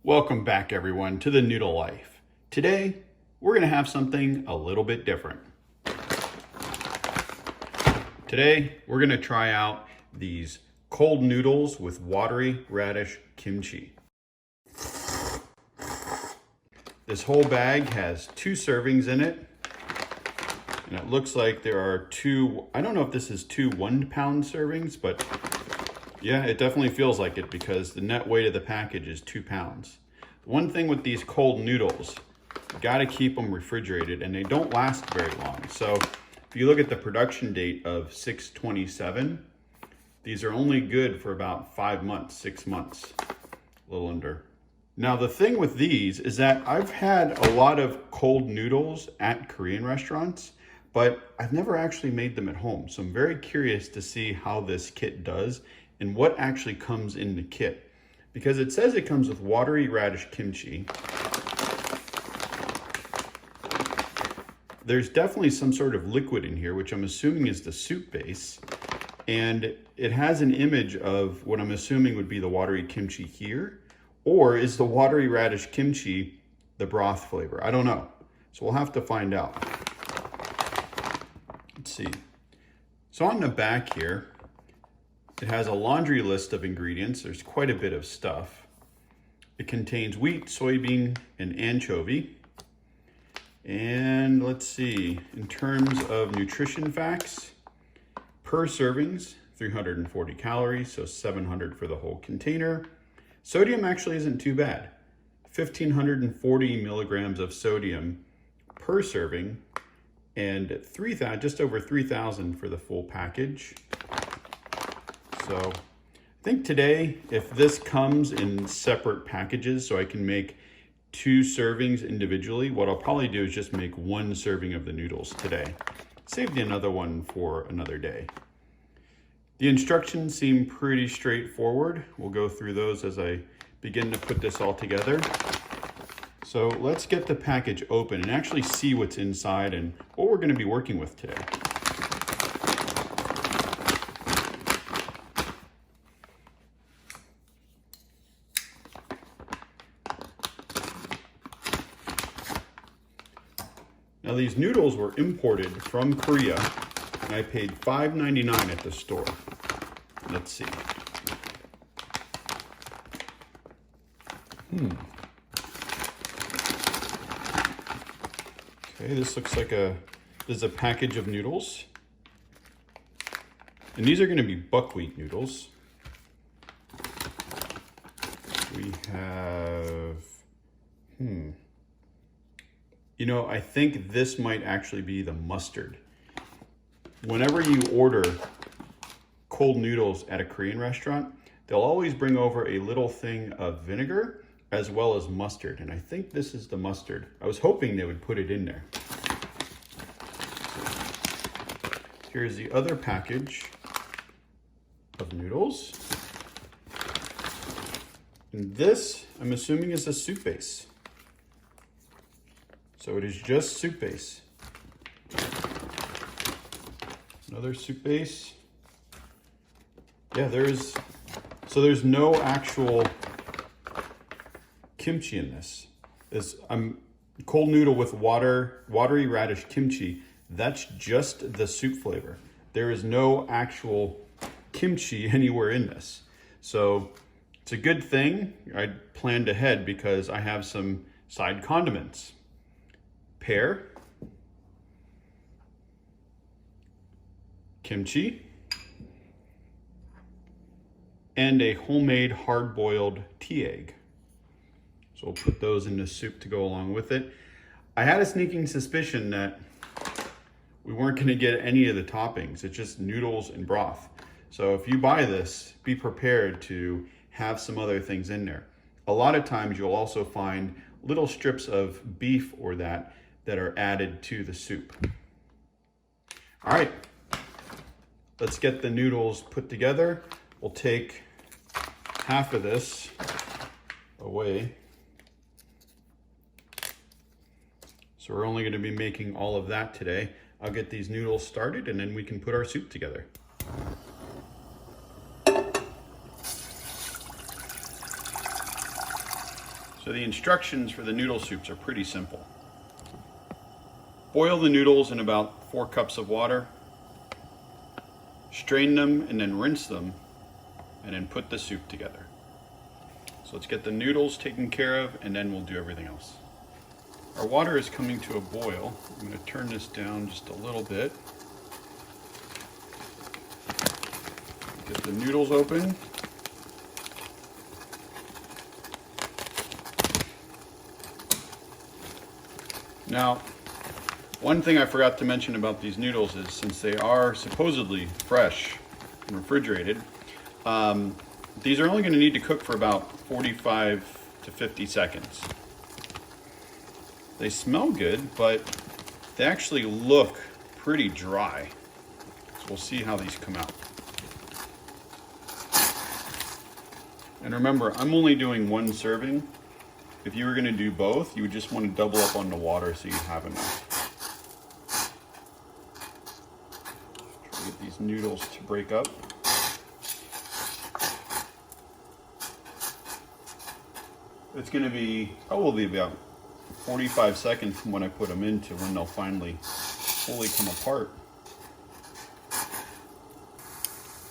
Welcome back everyone to the Noodle Life. Today, we're gonna have something a little bit different. Today, we're gonna try out these cold noodles with watery radish kimchi. This whole bag has 2 servings in it. And it looks like there are 2, I don't know if this is 2 1-pound servings, but yeah, it definitely feels like it because the net weight of the package is 2 pounds. One thing with these cold noodles, you gotta keep them refrigerated and they don't last very long. So if you look at the production date of 6/27, these are only good for about 5 months, 6 months, a little under. Now the thing with these is that I've had a lot of cold noodles at Korean restaurants, but I've never actually made them at home. So I'm very curious to see how this kit does and what actually comes in the kit. Because it says it comes with watery radish kimchi. There's definitely some sort of liquid in here, which I'm assuming is the soup base. And it has an image of what I'm assuming would be the watery kimchi here. Or is the watery radish kimchi the broth flavor? I don't know. So we'll have to find out. Let's see. So on the back here, it has a laundry list of ingredients. There's quite a bit of stuff. It contains wheat, soybean, and anchovy. And let's see, in terms of nutrition facts, per servings, 340 calories, so 700 for the whole container. Sodium actually isn't too bad. 1,540 milligrams of sodium per serving, and just over 3,000 for the full package. So I think today, if this comes in separate packages so I can make 2 servings individually, what I'll probably do is just make 1 serving of the noodles today. Save another one for another day. The instructions seem pretty straightforward. We'll go through those as I begin to put this all together. So let's get the package open and actually see what's inside and what we're going to be working with today. Now these noodles were imported from Korea and I paid $5.99 at the store. Let's see. Okay, this looks like this is a package of noodles. And these are going to be buckwheat noodles. We have, you know, I think this might actually be the mustard. Whenever you order cold noodles at a Korean restaurant, they'll always bring over a little thing of vinegar as well as mustard. And I think this is the mustard. I was hoping they would put it in there. Here's the other package of noodles. And this, I'm assuming, is a soup base. So it is just soup base. Another soup base. Yeah, there's no actual kimchi in this. This cold noodle with watery radish kimchi. That's just the soup flavor. There is no actual kimchi anywhere in this. So it's a good thing I planned ahead because I have some side condiments. Pear, kimchi, and a homemade hard-boiled tea egg. So we'll put those in the soup to go along with it. I had a sneaking suspicion that we weren't going to get any of the toppings. It's just noodles and broth. So if you buy this, be prepared to have some other things in there. A lot of times you'll also find little strips of beef or that are added to the soup. All right, let's get the noodles put together. We'll take half of this away. So we're only going to be making all of that today. I'll get these noodles started and then we can put our soup together. So the instructions for the noodle soups are pretty simple. Boil the noodles in about 4 cups of water, strain them and then rinse them, and then put the soup together. So let's get the noodles taken care of and then we'll do everything else. Our water is coming to a boil. I'm going to turn this down just a little bit. Get the noodles open. Now, one thing I forgot to mention about these noodles is since they are supposedly fresh and refrigerated, these are only going to need to cook for about 45 to 50 seconds. They smell good, but they actually look pretty dry. So we'll see how these come out. And remember, I'm only doing 1 serving. If you were going to do both, you would just want to double up on the water so you have enough. Try to get these noodles to break up. It's going to be probably about 45 seconds from when I put them in to when they'll finally fully come apart.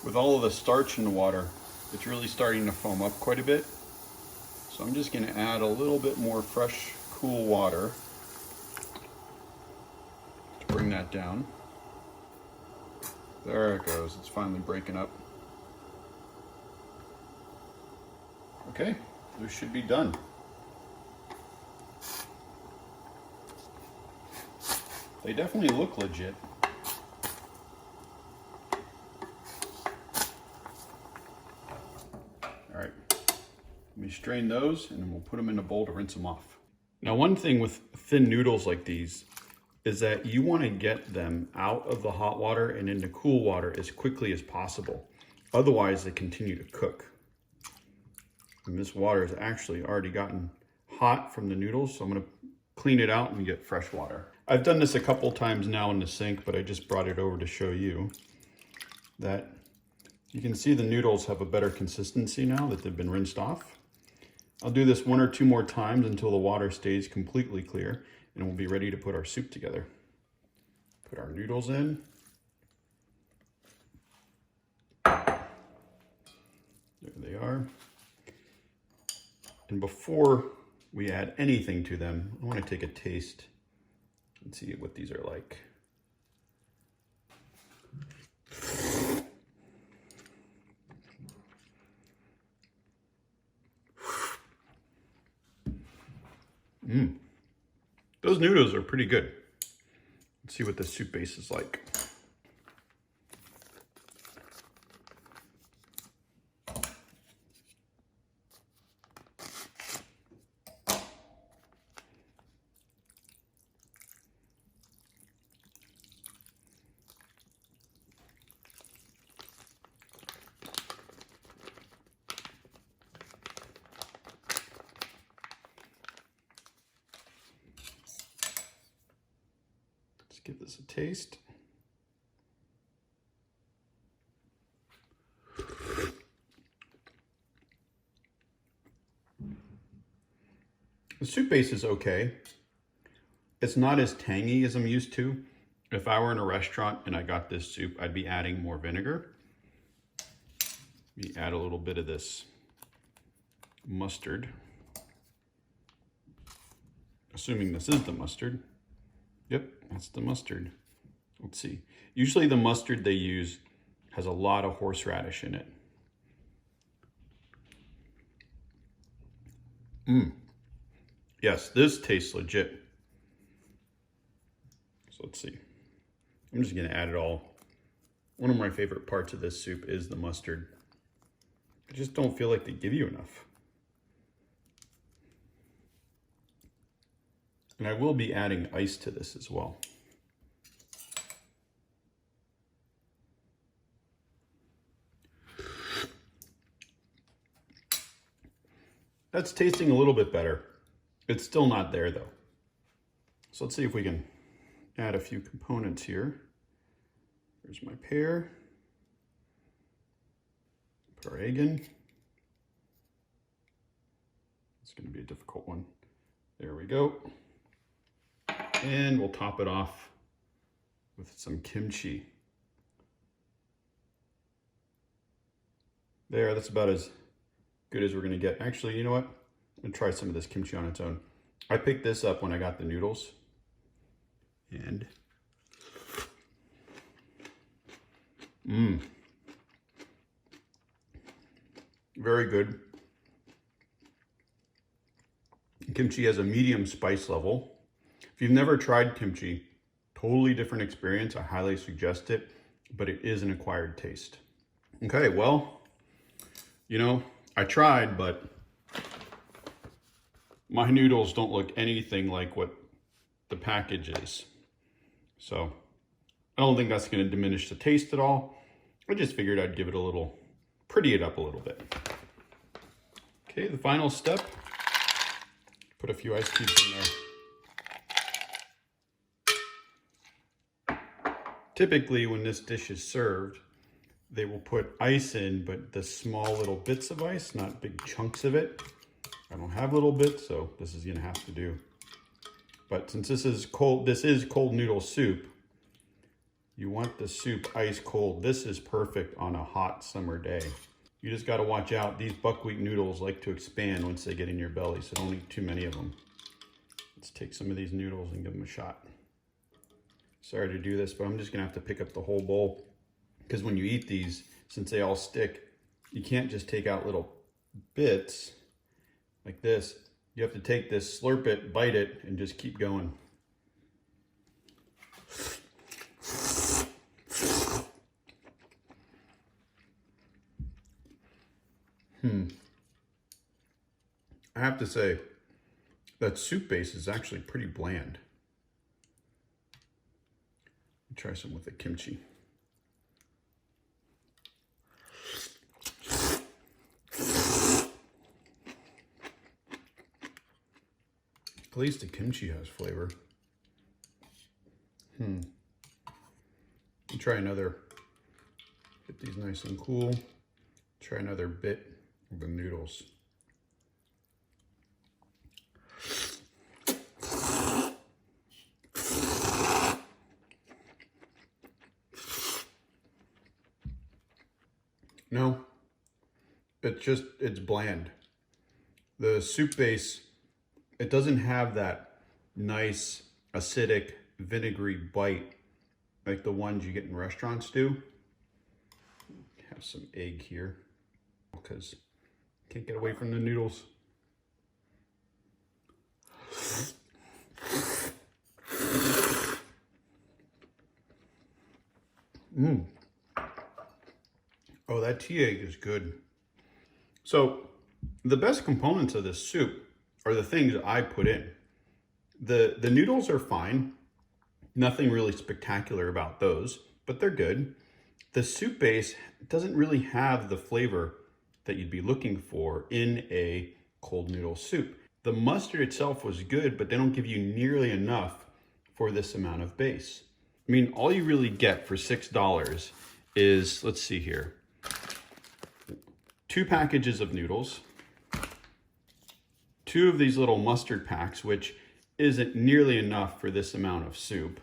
With all of the starch in the water, it's really starting to foam up quite a bit. So I'm just going to add a little bit more fresh, cool water to bring that down. There it goes. It's finally breaking up. Okay, those should be done. They definitely look legit. All right, let me strain those and then we'll put them in a bowl to rinse them off. Now, one thing with thin noodles like these is that you want to get them out of the hot water and into cool water as quickly as possible. Otherwise, they continue to cook. And this water has actually already gotten hot from the noodles, so I'm going to clean it out and get fresh water. I've done this a couple times now in the sink, but I just brought it over to show you that you can see the noodles have a better consistency now that they've been rinsed off. I'll do this 1 or 2 more times until the water stays completely clear, and we'll be ready to put our soup together. Put our noodles in. There they are. And before we add anything to them, I want to take a taste and see what these are like. Those noodles are pretty good. Let's see what the soup base is like. Give this a taste. The soup base is okay. It's not as tangy as I'm used to. If I were in a restaurant and I got this soup, I'd be adding more vinegar. We add a little bit of this mustard. Assuming this is the mustard. Yep, that's the mustard. Let's see. Usually the mustard they use has a lot of horseradish in it. Yes, this tastes legit. So let's see. I'm just gonna add it all. One of my favorite parts of this soup is the mustard. I just don't feel like they give you enough. And I will be adding ice to this as well. That's tasting a little bit better. It's still not there though. So let's see if we can add a few components here. There's my pear. Put our egg in. Let's going to be a difficult one. There we go. And we'll top it off with some kimchi. There, that's about as good as we're going to get. Actually, you know what? I'm going to try some of this kimchi on its own. I picked this up when I got the noodles. And very good. Kimchi has a medium spice level. If you've never tried kimchi, totally different experience. I highly suggest it, but it is an acquired taste. Okay, well, you know, I tried, but my noodles don't look anything like what the package is. So I don't think that's going to diminish the taste at all. I just figured I'd give it a little, pretty it up a little bit. Okay, the final step, put a few ice cubes in there. Typically when this dish is served, they will put ice in, but the small little bits of ice, not big chunks of it. I don't have little bits, so this is gonna have to do. But since this is cold noodle soup, you want the soup ice cold. This is perfect on a hot summer day. You just gotta watch out. These buckwheat noodles like to expand once they get in your belly, so don't eat too many of them. Let's take some of these noodles and give them a shot. Sorry to do this, but I'm just gonna have to pick up the whole bowl, because when you eat these, since they all stick, you can't just take out little bits like this. You have to take this, slurp it, bite it, and just keep going. I have to say, that soup base is actually pretty bland. Try some with the kimchi. At least the kimchi has flavor. Try another, get these nice and cool. Try another bit of the noodles. No, it's bland. The soup base, it doesn't have that nice acidic vinegary bite like the ones you get in restaurants do. Have some egg here because can't get away from the noodles. Oh, that tea egg is good. So the best components of this soup are the things I put in. The noodles are fine. Nothing really spectacular about those, but they're good. The soup base doesn't really have the flavor that you'd be looking for in a cold noodle soup. The mustard itself was good, but they don't give you nearly enough for this amount of base. I mean, all you really get for $6 is, let's see here, 2 packages of noodles, 2 of these little mustard packs, which isn't nearly enough for this amount of soup,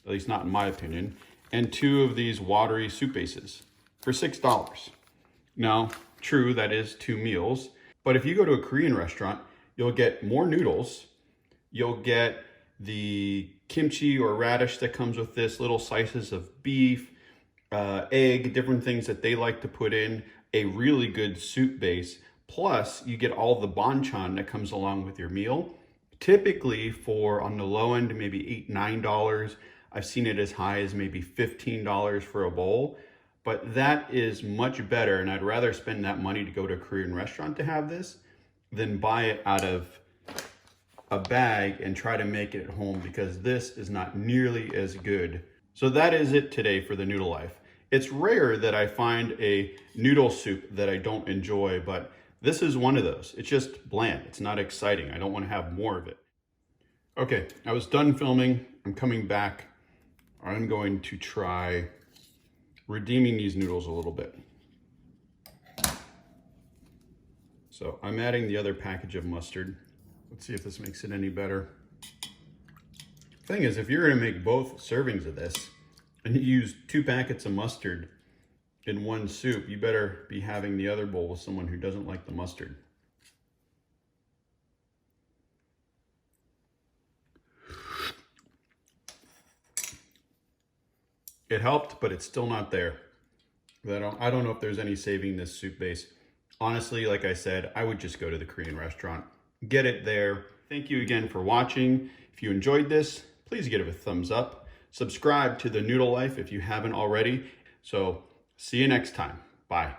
at least not in my opinion, and 2 of these watery soup bases for $6. Now, true, that is 2 meals, but if you go to a Korean restaurant, you'll get more noodles, you'll get the kimchi or radish that comes with this, little slices of beef, egg, different things that they like to put in, a really good soup base, plus you get all the banchan that comes along with your meal. Typically for, on the low end, maybe $8, $9. I've seen it as high as maybe $15 for a bowl, but that is much better, and I'd rather spend that money to go to a Korean restaurant to have this than buy it out of a bag and try to make it at home, because this is not nearly as good. So that is it today for the Noodle Life. It's rare that I find a noodle soup that I don't enjoy, but this is one of those. It's just bland. It's not exciting. I don't want to have more of it. Okay, I was done filming. I'm coming back. I'm going to try redeeming these noodles a little bit. So So I'm adding the other package of mustard. Let's see if this makes it any better. Thing is, if you're gonna make both servings of this and you use 2 packets of mustard in one soup, you better be having the other bowl with someone who doesn't like the mustard. It helped, but it's still not there. I don't know if there's any saving this soup base. Honestly, like I said, I would just go to the Korean restaurant. Get it there. Thank you again for watching. If you enjoyed this, please give it a thumbs up. Subscribe to the Noodle Life if you haven't already. So see you next time. Bye.